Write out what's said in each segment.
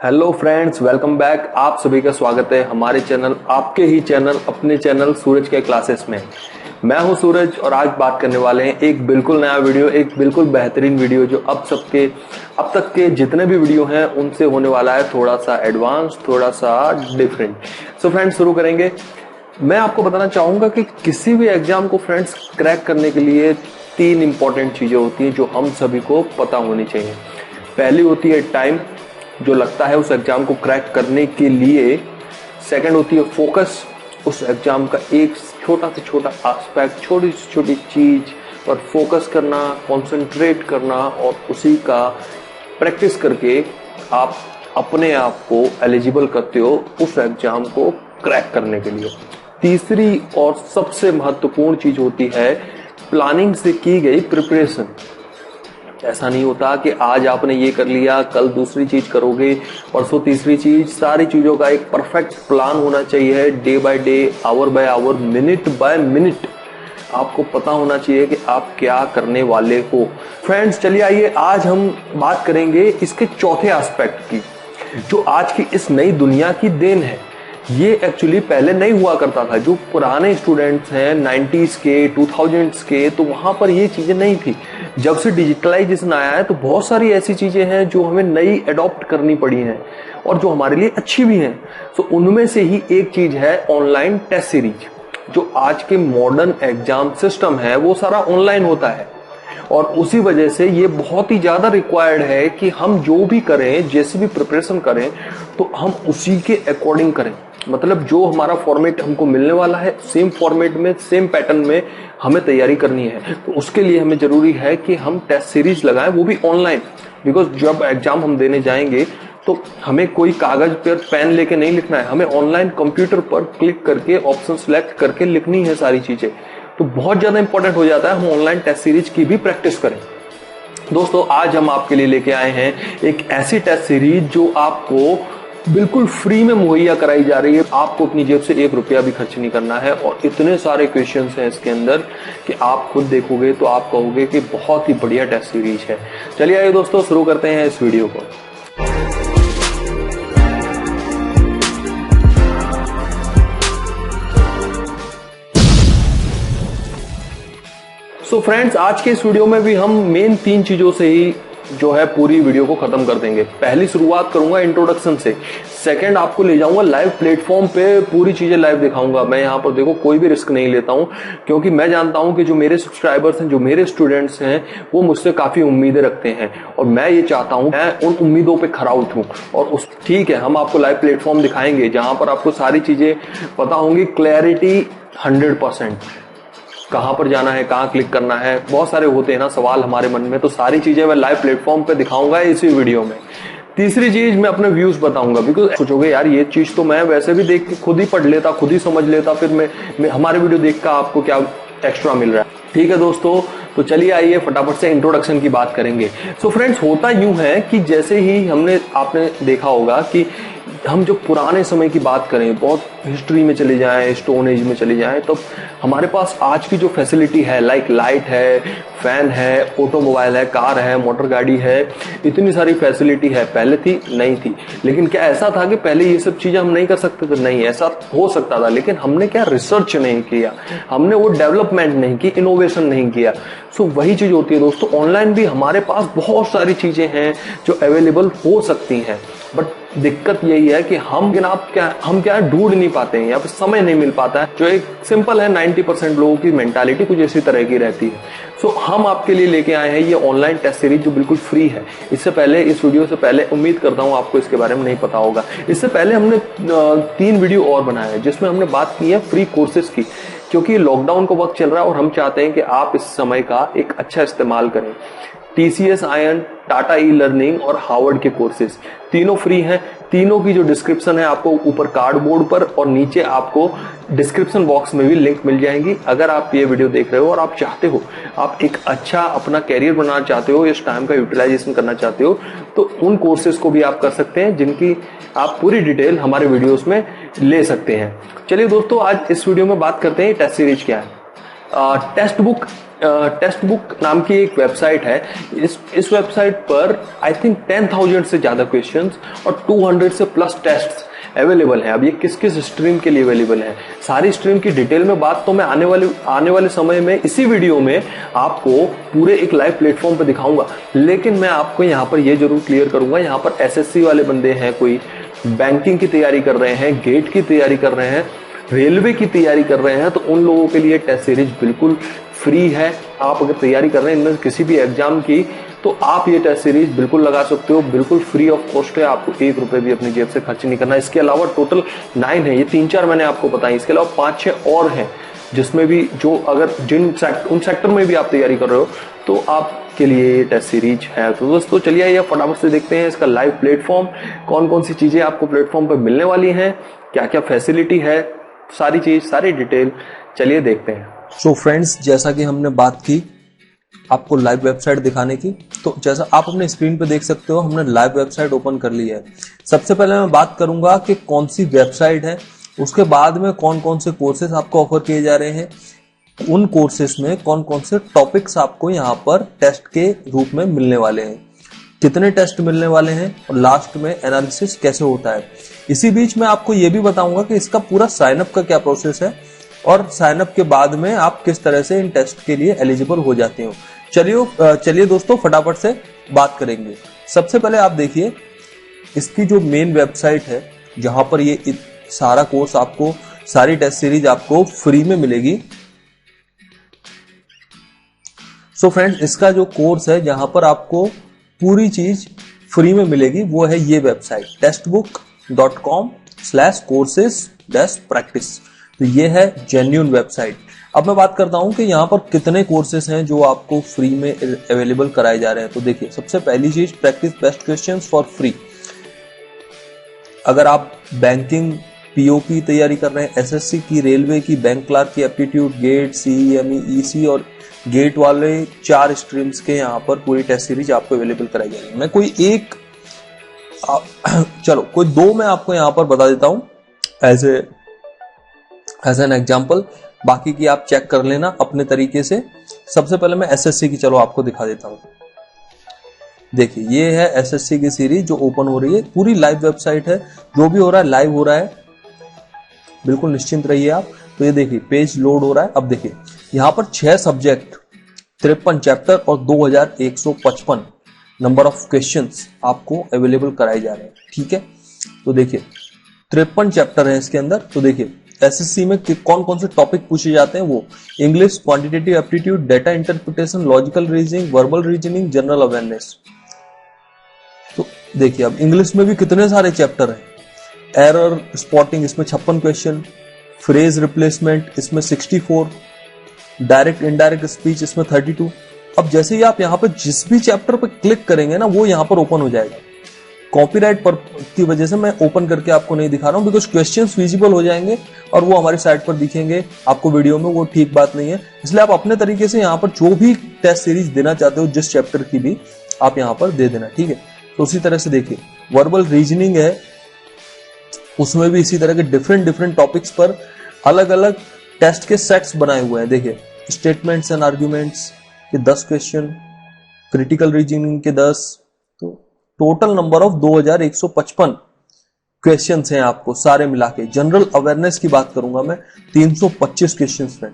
Hello friends, welcome back. आप सभी का स्वागत है हमारे चैनल, आपके ही चैनल, अपने चैनल सूरज के क्लासेस में। मैं हूं सूरज और आज बात करने वाले हैं एक बिल्कुल नया वीडियो, एक बिल्कुल बेहतरीन वीडियो जो अब तक के जितने भी वीडियो हैं उनसे होने वाला है थोड़ा सा एडवांस, थोड़ा सा डिफरेंट। सो फ्रेंड्स, शुरू करेंगे। मैं आपको बताना चाहूंगा कि किसी भी एग्जाम को फ्रेंड्स क्रैक करने के लिए 3 इंपॉर्टेंट चीजें होती हैं जो हम सभी को पता होनी चाहिए। पहली होती है टाइम, जो लगता है उस एग्जाम को क्रैक करने के लिए। सेकंड होती है फोकस, उस एग्जाम का एक छोटा से छोटा एस्पेक्ट, छोटी से छोटी चीज पर फोकस करना, कंसंट्रेट करना और उसी का प्रैक्टिस करके आप अपने आप को एलिजिबल करते हो उस एग्जाम को क्रैक करने के लिए। तीसरी और सबसे महत्वपूर्ण चीज होती है प्लानिंग से की गई प्रिपरेशन। ऐसा नहीं होता कि आज आपने ये कर लिया, कल दूसरी चीज करोगे, परसों तीसरी चीज। सारी चीजों का एक परफेक्ट प्लान होना चाहिए। Day by day, hour by hour, minute by minute आपको पता होना चाहिए कि आप क्या करने वाले हो। फ्रेंड्स, चलिए आइए आज हम बात करेंगे इसके चौथे एस्पेक्ट की, जो आज की इस नई दुनिया की देन है। ये एक्चुअली पहले नहीं हुआ करता था। जो पुराने स्टूडेंट्स हैं 90s के, 2000s के, तो वहां पर ये चीजें नहीं थी। जब से डिजिटलाइजेशन आया है तो बहुत सारी ऐसी चीजें हैं जो हमें नई अडॉप्ट करनी पड़ी हैं और जो हमारे लिए अच्छी भी हैं। तो उनमें से ही एक चीज है ऑनलाइन टेस्ट सीरीज। जो आज के मॉडर्न एग्जाम सिस्टम है वो सारा ऑनलाइन होता है और उसी वजह से ये बहुत ही ज्यादा रिक्वायर्ड है कि हम जो भी करें, जैसे भी प्रिपरेशन करें, तो हम उसी के अकॉर्डिंग करें। मतलब जो हमारा फॉर्मेट हमको मिलने वाला है, सेम फॉर्मेट में, सेम पैटर्न में हमें तैयारी करनी है। तो उसके लिए हमें जरूरी है कि हम टेस्ट सीरीज लगाएं, वो भी ऑनलाइन। बिकॉज जब एग्जाम हम देने जाएंगे तो हमें कोई कागज पर पेन लेके नहीं लिखना है, हमें ऑनलाइन कंप्यूटर पर क्लिक करके ऑप्शन सेलेक्ट करके लिखनी है सारी चीजें। तो बहुत ज्यादा इंपॉर्टेंट हो जाता है हम ऑनलाइन टेस्ट सीरीज की भी प्रैक्टिस करें। दोस्तों, आज हम आपके लिए लेके आए हैं एक ऐसी टेस्ट सीरीज जो आपको बिल्कुल फ्री में मुहैया कराई जा रही है। आपको अपनी जेब से 1 रुपया भी खर्च नहीं करना है और इतने सारे क्वेश्चंस हैं इसके अंदर कि आप खुद देखोगे तो आप कहोगे कि बहुत ही बढ़िया टेस्ट सीरीज है। चलिए आइए दोस्तों, शुरू करते हैं इस वीडियो को। सो फ्रेंड्स, आज के इस वीडियो में भी हम मेन 3 चीजों से ही जो है पूरी वीडियो को खत्म कर देंगे। पहली शुरुआत करूंगा इंट्रोडक्शन से। सेकंड, आपको ले जाऊंगा लाइव प्लेटफॉर्म पे, पूरी चीजें लाइव दिखाऊंगा। मैं यहाँ पर देखो कोई भी रिस्क नहीं लेता हूँ, क्योंकि मैं जानता हूँ कि जो मेरे सब्सक्राइबर्स हैं, जो मेरे स्टूडेंट्स हैं, वो मुझसे काफी उम्मीदें रखते हैं और मैं ये चाहता हूँ मैं उन उम्मीदों पे खरा उतरूं। और ठीक है, हम आपको लाइव प्लेटफॉर्म दिखाएंगे जहां पर आपको सारी चीजें पता होंगी, क्लैरिटी 100%। कहां पर जाना है, कहां क्लिक करना है, बहुत सारे होते हैं ना सवाल हमारे मन में, तो सारी चीजें मैं लाइव प्लेटफॉर्म पे दिखाऊंगा इसी वीडियो में। तीसरी चीज, मैं अपने व्यूज बताऊंगा। बिकॉज सोचोगे यार ये चीज तो मैं वैसे भी देख के खुद ही पढ़ लेता, खुद ही समझ लेता, फिर मैं हमारे वीडियो देख कर आपको क्या एक्स्ट्रा मिल रहा है। ठीक है दोस्तों, तो चलिए आइए फटाफट से इंट्रोडक्शन की बात करेंगे। सो फ्रेंड्स, होता यूं है कि जैसे ही आपने देखा होगा कि हम जो पुराने समय की बात करें, बहुत हिस्ट्री में चले जाएं, स्टोन एज में चले जाएं, तो हमारे पास आज की जो फैसिलिटी है, लाइक लाइट है, फैन है, ऑटोमोबाइल है, कार है, मोटर गाड़ी है, इतनी सारी फैसिलिटी है। पहले थी? नहीं थी। लेकिन क्या ऐसा था कि पहले ये सब चीजें हम नहीं कर सकते थे? नहीं, ऐसा हो सकता था, लेकिन हमने क्या रिसर्च नहीं किया, हमने वो डेवलपमेंट नहीं की, इनोवेशन नहीं किया। सो वही चीज होती है दोस्तों, ऑनलाइन भी हमारे पास बहुत सारी चीजें हैं जो अवेलेबल हो सकती हैं, बट दिक्कत यही है कि हम क्या ढूंढ नहीं पाते हैं, या फिर समय नहीं मिल पाता है। जो एक सिंपल है, 90% लोगों की मेंटालिटी कुछ इसी तरह की रहती है। सो हम आपके लिए लेके आए हैं ये ऑनलाइन टेस्ट सीरीज जो बिल्कुल फ्री है। इससे पहले, इस वीडियो से पहले, उम्मीद करता हूं आपको इसके बारे में नहीं पता होगा, इससे पहले हमने 3 वीडियो और बनाए हैं जिसमें हमने बात की है फ्री कोर्सेज की, क्योंकि लॉकडाउन का वक्त चल रहा है और हम चाहते हैं कि आप इस समय का एक अच्छा इस्तेमाल करें। TCS ion, Tata e learning और हार्वर्ड के कोर्सेज तीनों फ्री हैं। तीनों की जो डिस्क्रिप्शन है आपको ऊपर कार्डबोर्ड पर और नीचे आपको डिस्क्रिप्शन बॉक्स में भी लिंक मिल जाएंगी। अगर आप ये वीडियो देख रहे हो और आप चाहते हो, आप एक अच्छा अपना कैरियर बनाना चाहते हो, इस टाइम का यूटिलाइजेशन करना चाहते हो, तो उन कोर्सेज को भी आप कर सकते हैं, जिनकी आप पूरी डिटेल हमारे वीडियोस में ले सकते हैं। चलिए दोस्तों, आज इस वीडियो में बात करते हैं टेस्ट सीरीज क्या है। टेक्स्ट बुक नाम की एक वेबसाइट है। इस वेबसाइट पर आई थिंक 10,000 से ज्यादा क्वेश्चंस और 200 से प्लस टेस्ट्स अवेलेबल है। अब ये किस किस स्ट्रीम के लिए अवेलेबल है, सारी स्ट्रीम की डिटेल में बात तो मैं आने वाले समय में इसी वीडियो में आपको पूरे एक लाइव प्लेटफॉर्म पे दिखाऊंगा। लेकिन मैं आपको यहाँ पर ये जरूर क्लियर करूंगा, यहाँ पर एसएससी वाले बंदे हैं, कोई बैंकिंग की तैयारी कर रहे हैं, गेट की तैयारी कर रहे हैं, रेलवे की तैयारी कर रहे हैं, तो उन लोगों के लिए टेस्ट सीरीज बिल्कुल फ्री है। आप अगर तैयारी कर रहे हैं इनमें किसी भी एग्जाम की, तो आप ये टेस्ट सीरीज बिल्कुल लगा सकते हो, बिल्कुल फ्री ऑफ कॉस्ट है। आपको 1 रुपए भी अपनी जेब से खर्च नहीं करना। इसके अलावा टोटल 9 है, ये 3-4 मैंने आपको बताई, इसके अलावा 5-6 और हैं जिसमें भी जो अगर उन सेक्टर में भी आप तैयारी कर रहे हो तो आपके लिए ये टेस्ट सीरीज है। तो दोस्तों चलिए ये फटाफट से देखते हैं इसका लाइव प्लेटफॉर्म, कौन कौन सी चीजें आपको प्लेटफॉर्म पर मिलने वाली हैं, क्या क्या फैसिलिटी है, सारी चीज सारी डिटेल चलिए देखते हैं। सो फ्रेंड्स, जैसा कि हमने बात की आपको लाइव वेबसाइट दिखाने की, तो जैसा आप अपने स्क्रीन पे देख सकते हो हमने लाइव वेबसाइट ओपन कर ली है। सबसे पहले मैं बात करूंगा कि कौन सी वेबसाइट है, उसके बाद में कौन कौन से कोर्सेज आपको ऑफर किए जा रहे हैं, उन कोर्सेज में कौन कौन से टॉपिक्स आपको यहाँ पर टेस्ट के रूप में मिलने वाले हैं, कितने टेस्ट मिलने वाले हैं और लास्ट में एनालिसिस कैसे होता है। इसी बीच मैं आपको ये भी बताऊंगा कि इसका पूरा साइनअप का क्या प्रोसेस है और साइनअप के बाद में आप किस तरह से इन टेस्ट के लिए एलिजिबल हो जाते हो। चलिए दोस्तों फटाफट से बात करेंगे। सबसे पहले आप देखिए इसकी जो मेन वेबसाइट है जहां पर ये सारा कोर्स आपको, सारी टेस्ट सीरीज आपको फ्री में मिलेगी। सो फ्रेंड्स, इसका जो कोर्स है जहां पर आपको पूरी चीज फ्री में मिलेगी वो है ये वेबसाइट textbook.com/courses-practice। तो ये है जेन्युइन वेबसाइट। अब मैं बात करता हूं कि यहाँ पर कितने कोर्सेज हैं जो आपको फ्री में अवेलेबल कराए जा रहे हैं। तो देखिए सबसे पहली चीज, practice best questions for free. अगर आप बैंकिंग पीओ की तैयारी कर रहे हैं, एसएससी की, रेलवे की, बैंक क्लर्क की, एप्टीट्यूड, गेट, सीईएमई, ईसी और गेट वाले 4 स्ट्रीम्स के यहाँ पर पूरी टेस्ट सीरीज आपको अवेलेबल कराई जाएगी। मैं कोई 2 मैं आपको यहाँ पर बता देता हूं एज एन एग्जाम्पल, बाकी की आप चेक कर लेना अपने तरीके से। सबसे पहले मैं एसएससी की आपको दिखा देता हूं। देखिए ये है एसएससी की सीरीज जो ओपन हो रही है, पूरी लाइव वेबसाइट है, जो भी हो रहा है लाइव हो रहा है, बिल्कुल निश्चिंत रहिए आप। तो ये देखिए पेज लोड हो रहा है। अब देखिए यहाँ पर 6 सब्जेक्ट, 53 चैप्टर और 2155 नंबर ऑफ क्वेश्चंस आपको अवेलेबल कराए जा रहे हैं। ठीक है, तो देखिए 53 चैप्टर है इसके अंदर। तो देखिए एसएससी में कौन कौन से टॉपिक पूछे जाते हैं, वो English, quantitative aptitude, data interpretation, logical reasoning, verbal reasoning, general awareness. तो देखिए अब इंग्लिश में भी कितने सारे चैप्टर हैं। एरर स्पॉटिंग, इसमें 56 क्वेश्चन, फ्रेज रिप्लेसमेंट इसमें 64, डायरेक्ट इनडायरेक्ट स्पीच इसमें 32। अब जैसे ही आप यहाँ पर जिस भी चैप्टर पर क्लिक करेंगे ना, वो यहाँ पर ओपन हो जाएगा। कॉपीराइट पर की वजह से मैं ओपन करके आपको नहीं दिखा रहा हूं, बिकॉज क्वेश्चंस विजिबल हो जाएंगे और वो हमारी साइट पर दिखेंगे आपको वीडियो में, वो ठीक बात नहीं है। इसलिए आप अपने तरीके से यहाँ पर जो भी टेस्ट सीरीज देना चाहते हो, जिस चैप्टर की भी, आप यहाँ पर दे देना। ठीक है, तो उसी तरह से देखिए वर्बल रीजनिंग है, उसमें भी इसी तरह के डिफरेंट टॉपिक्स पर अलग अलग टेस्ट के सेट्स बनाए हुए हैं। देखिए स्टेटमेंट्स एंड आर्ग्यूमेंट्स के 10 क्वेश्चन, क्रिटिकल रीजनिंग के 10, तो टोटल नंबर ऑफ 2155 क्वेश्चंस हैं आपको सारे मिला के। जनरल अवेयरनेस की बात करूंगा मैं, 325 क्वेश्चंस में,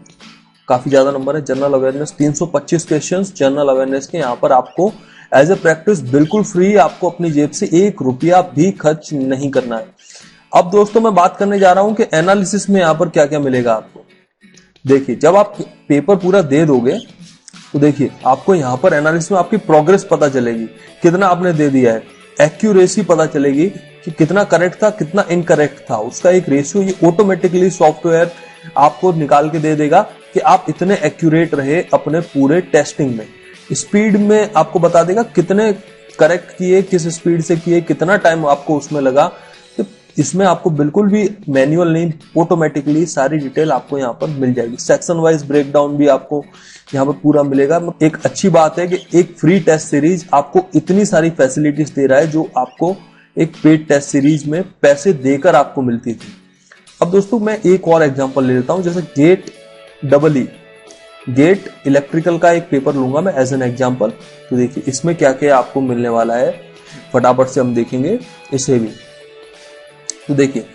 काफी ज्यादा नंबर है। General awareness 325 questions general awareness के यहाँ पर आपको एज ए प्रैक्टिस बिल्कुल फ्री, आपको अपनी जेब से 1 रुपया भी खर्च नहीं करना है। अब दोस्तों मैं बात करने जा रहा हूं कि एनालिसिस में यहाँ पर क्या क्या मिलेगा आपको। देखिए जब आप पेपर पूरा दे दोगे तो देखिए आपको यहाँ पर एनालिसिस में आपकी प्रोग्रेस पता चलेगी, कितना आपने दे दिया है, एक्यूरेसी पता चलेगी कि कितना करेक्ट था, कितना इनकरेक्ट था, उसका एक रेशियो ये ऑटोमेटिकली सॉफ्टवेयर आपको निकाल के दे देगा कि आप इतने एक्यूरेट रहे अपने पूरे टेस्टिंग में। स्पीड में आपको बता देगा कितने करेक्ट किए, किस स्पीड से किए, कितना टाइम आपको उसमें लगा। तो इसमें आपको बिल्कुल भी मैनुअल नहीं, ऑटोमेटिकली सारी डिटेल आपको यहाँ पर मिल जाएगी। सेक्शन वाइज ब्रेकडाउन भी आपको यहाँ पर पूरा मिलेगा। एक अच्छी बात है कि एक फ्री टेस्ट सीरीज आपको इतनी सारी फैसिलिटीज दे रहा है जो आपको एक पेड टेस्ट सीरीज में पैसे देकर आपको मिलती थी। अब दोस्तों मैं एक और एग्जांपल ले लेता हूं, जैसे गेट EE गेट इलेक्ट्रिकल का एक पेपर लूंगा मैं एज एन एग्जाम्पल। तो देखिए इसमें क्या क्या आपको मिलने वाला है, फटाफट से हम देखेंगे इसे भी। तो देखिए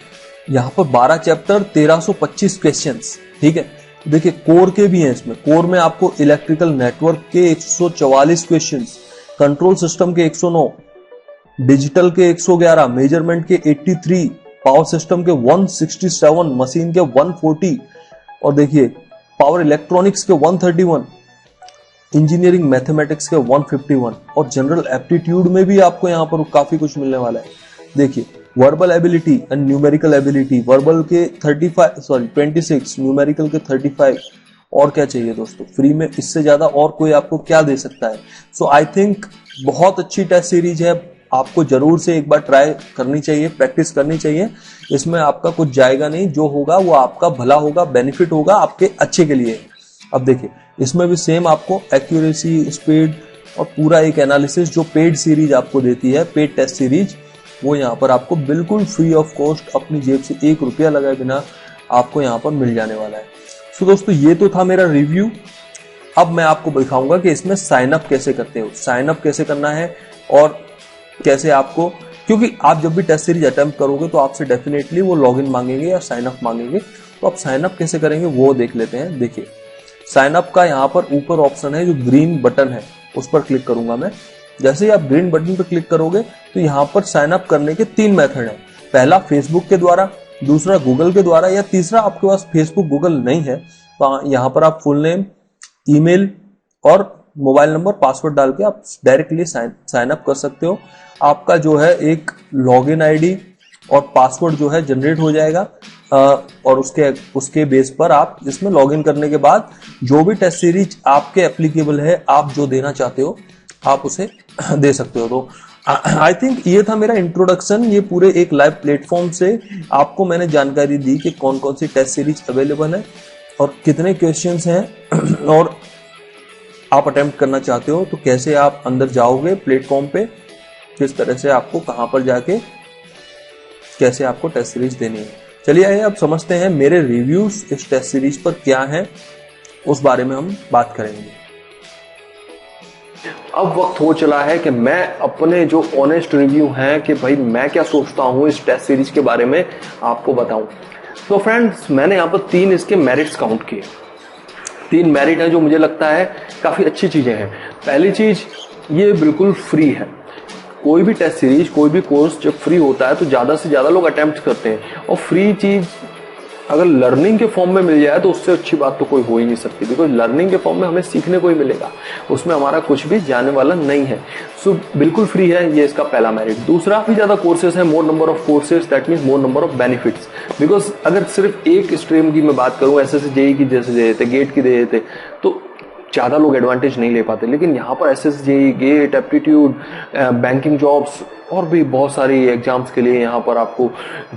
यहाँ पर 12 चैप्टर 1325 क्वेश्चंस, ठीक है। देखिए कोर के भी हैं इसमें, कोर में आपको इलेक्ट्रिकल नेटवर्क के 144 क्वेश्चंस, कंट्रोल सिस्टम के 109, डिजिटल के 111, मेजरमेंट के 83, पावर सिस्टम के 167, मशीन के 140 और देखिए पावर इलेक्ट्रॉनिक्स के 131, इंजीनियरिंग मैथमेटिक्स के 151 और जनरल एप्टीट्यूड में भी आपको यहाँ पर काफी कुछ मिलने वाला है। देखिए verbal ability and numerical ability, verbal के 26, न्यूमेरिकल के 35। और क्या चाहिए दोस्तों, फ्री में इससे ज्यादा और कोई आपको क्या दे सकता है। सो आई थिंक बहुत अच्छी टेस्ट सीरीज है, आपको जरूर से एक बार ट्राई करनी चाहिए, प्रैक्टिस करनी चाहिए। इसमें आपका कुछ जाएगा नहीं, जो होगा वो आपका भला होगा, बेनिफिट होगा, आपके अच्छे के लिए। अब देखिए इसमें भी सेम आपको एक्यूरेसी, स्पीड और पूरा एक एनालिसिस जो पेड सीरीज आपको देती है, पेड टेस्ट सीरीज, वो यहाँ पर आपको बिल्कुल फ्री ऑफ कॉस्ट अपनी जेब से 1 रुपया लगाए बिना आपको यहाँ पर मिल जाने वाला है। सो दोस्तों ये तो था मेरा रिव्यू। अब मैं आपको दिखाऊंगा कि इसमें साइन अप कैसे करते हो, साइन अप कैसे करना है और कैसे आपको, क्योंकि आप जब भी टेस्ट सीरीज अटेम्प्ट करोगे तो आपसे डेफिनेटली वो लॉगिन मांगेंगे या साइन अप मांगेंगे। तो आप साइन अप कैसे करेंगे वो देख लेते हैं। देखिए साइन अप का यहाँ पर ऊपर ऑप्शन है जो ग्रीन बटन है, उस पर क्लिक करूंगा मैं। जैसे ही आप ग्रीन बटन पर क्लिक करोगे तो यहाँ पर साइन अप करने के 3 मेथड है। पहला फेसबुक के द्वारा, दूसरा गूगल के द्वारा, या तीसरा आपके पास फेसबुक गूगल नहीं है तो यहाँ पर आप फुल नेम, ईमेल और मोबाइल नंबर, पासवर्ड डाल के आप डायरेक्टली साइन अप कर सकते हो। आपका जो है एक लॉगिन आईडी और पासवर्ड जो है जनरेट हो जाएगा और उसके बेस पर आप इसमें लॉगिन करने के बाद जो भी टेस्ट सीरीज आपके एप्लीकेबल है, आप जो देना चाहते हो आप उसे दे सकते हो। तो आई थिंक ये था मेरा इंट्रोडक्शन। ये पूरे एक लाइव प्लेटफॉर्म से आपको मैंने जानकारी दी कि कौन कौन सी टेस्ट सीरीज अवेलेबल है और कितने क्वेश्चंस हैं और आप अटेम्प्ट करना चाहते हो तो कैसे आप अंदर जाओगे प्लेटफॉर्म पे, किस तरह से आपको कहां पर जाके कैसे आपको टेस्ट सीरीज देनी है। चलिए आइए अब समझते हैं मेरे रिव्यूज इस टेस्ट सीरीज पर क्या हैं, उस बारे में हम बात करेंगे। अब वक्त हो चला है कि मैं अपने जो ऑनेस्ट रिव्यू हैं कि भाई मैं क्या सोचता हूं इस टेस्ट सीरीज के बारे में आपको बताऊं। तो फ्रेंड्स मैंने यहाँ पर 3 इसके मेरिट्स काउंट किए। 3 मेरिट हैं जो मुझे लगता है काफी अच्छी चीजें हैं। पहली चीज, ये बिल्कुल फ्री है। कोई भी टेस्ट सीरीज, कोई भी कोर्स जब फ्री होता है तो ज्यादा से ज्यादा लोग अटेम्प्ट करते हैं, और फ्री चीज अगर लर्निंग के फॉर्म में मिल जाए तो उससे अच्छी बात तो कोई हो ही नहीं सकती, बिकॉज लर्निंग के फॉर्म में हमें सीखने को ही मिलेगा, उसमें हमारा कुछ भी जाने वाला नहीं है। सो बिल्कुल फ्री है, ये इसका पहला मेरिट। दूसरा, भी ज्यादा कोर्सेज है, मोर number of courses, that means more number of benefits. Because अगर सिर्फ एक स्ट्रीम की मैं बात करूं, एसएससी जेईई की जैसे दे देते, गेट की दे देते, तो ज्यादा लोग एडवांटेज नहीं ले पाते। लेकिन यहाँ पर SSC JEE, GATE, aptitude, banking jobs और भी बहुत सारी एग्जाम्स के लिए यहाँ पर आपको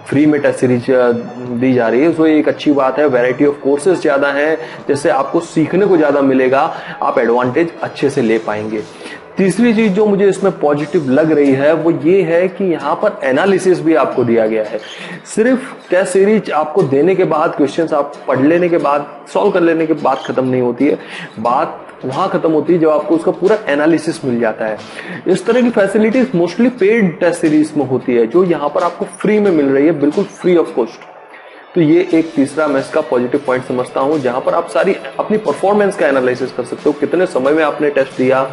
फ्री में टेस्ट सीरीज दी जा रही है। सो ये एक अच्छी बात है। वैरायटी ऑफ कोर्सेज ज्यादा हैं, जिससे आपको सीखने को ज्यादा मिलेगा, आप एडवांटेज अच्छे से ले पाएंगे। तीसरी चीज जो मुझे इसमें पॉजिटिव लग रही है वो ये है कि यहाँ पर एनालिसिस भी आपको दिया गया है। सिर्फ टेस्ट सीरीज आपको देने के बाद, क्वेश्चंस आप पढ़ लेने के बाद, सॉल्व कर लेने के बाद खत्म नहीं होती है। बात वहां खत्म होती है जब आपको उसका पूरा एनालिसिस मिल जाता है। इस तरह की facilities mostly paid test series में होती है, जो यहाँ पर आपको फ्री में मिल रही है, बिल्कुल फ्री ऑफ कॉस्ट। तो ये एक तीसरा मैं इसका पॉजिटिव पॉइंट समझता हूं, जहां पर आप सारी अपनी परफॉर्मेंस का एनालिसिस कर सकते हो, कितने समय में आपने टेस्ट दिया,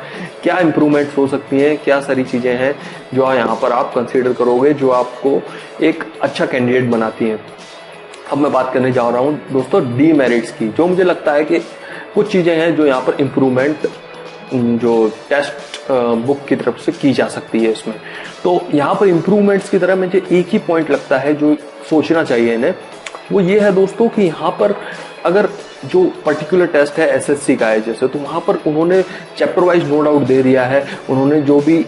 क्या इंप्रूवमेंट्स हो सकती हैं, क्या सारी चीजें हैं जो यहाँ पर आप कंसीडर करोगे, जो आपको एक अच्छा कैंडिडेट बनाती हैं। अब मैं बात करने जा रहा हूं दोस्तों डीमेरिट्स की, जो मुझे लगता है कि कुछ चीजें हैं जो यहाँ पर इम्प्रूवमेंट जो टेस्ट बुक की तरफ से की जा सकती है इसमें। तो यहाँ पर इम्प्रूवमेंट्स की तरह मुझे एक ही पॉइंट लगता है जो सोचना चाहिए इन्हें, वो ये है दोस्तों कि यहाँ पर अगर जो पर्टिकुलर टेस्ट है एसएससी का है जैसे, तो वहाँ पर उन्होंने चैप्टर वाइज नो डाउट दे दिया है, उन्होंने जो भी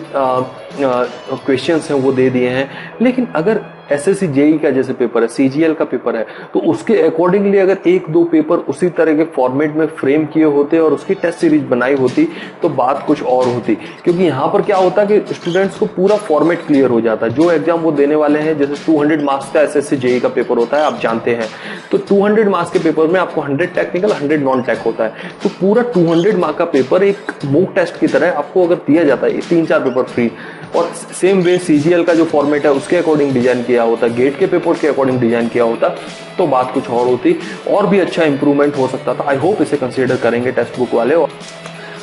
क्वेश्चंस हैं वो दे दिए हैं। लेकिन अगर एसएससी जेईई का जैसे पेपर है, सीजीएल का पेपर है, तो उसके अकॉर्डिंगली अगर 1-2 पेपर उसी तरह के फॉर्मेट में फ्रेम किए होते और उसकी टेस्ट सीरीज बनाई होती तो बात कुछ और होती। क्योंकि यहाँ पर क्या होता है कि स्टूडेंट्स को पूरा फॉर्मेट क्लियर हो जाता है। जो एग्जाम वो देने वाले हैं, जैसे 200 मार्क्स का एसएससी जेईई का पेपर होता है, आप जानते हैं, तो 200 मार्क्स के पेपर में आपको 100 टेक्निकल, 100 नॉन टेक होता है। तो पूरा 200 मार्क का पेपर एक मॉक टेस्ट की तरह आपको अगर दिया जाता है, 3-4 पेपर फ्री, और सेम वे CGL का जो फॉर्मेट है उसके अकॉर्डिंग डिजाइन किया होता, गेट के पेपर के अकॉर्डिंग डिजाइन किया होता, तो बात कुछ और होती, और भी अच्छा इंप्रूवमेंट हो सकता था। आई होप इसे कंसीडर करेंगे टेक्स्ट बुक वाले।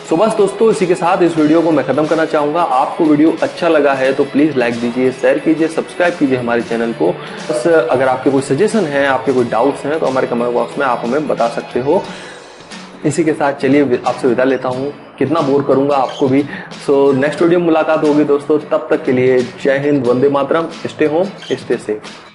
तो बस दोस्तों, इसी के साथ इस वीडियो को मैं खत्म करना चाहूंगा। आपको वीडियो अच्छा लगा है तो प्लीज लाइक दीजिए, शेयर कीजिए, सब्सक्राइब कीजिए हमारे चैनल को। बस अगर आपके कोई सजेशन है, आपके कोई डाउट्स हैं, तो हमारे कमेंट बॉक्स में आप हमें बता सकते हो। इसी के साथ चलिए आपसे विदा लेता हूँ, कितना बोर करूंगा आपको भी। सो नेक्स्ट वीडियो में मुलाकात होगी दोस्तों, तब तक के लिए जय Hind, Vande Mataram, stay home, stay safe.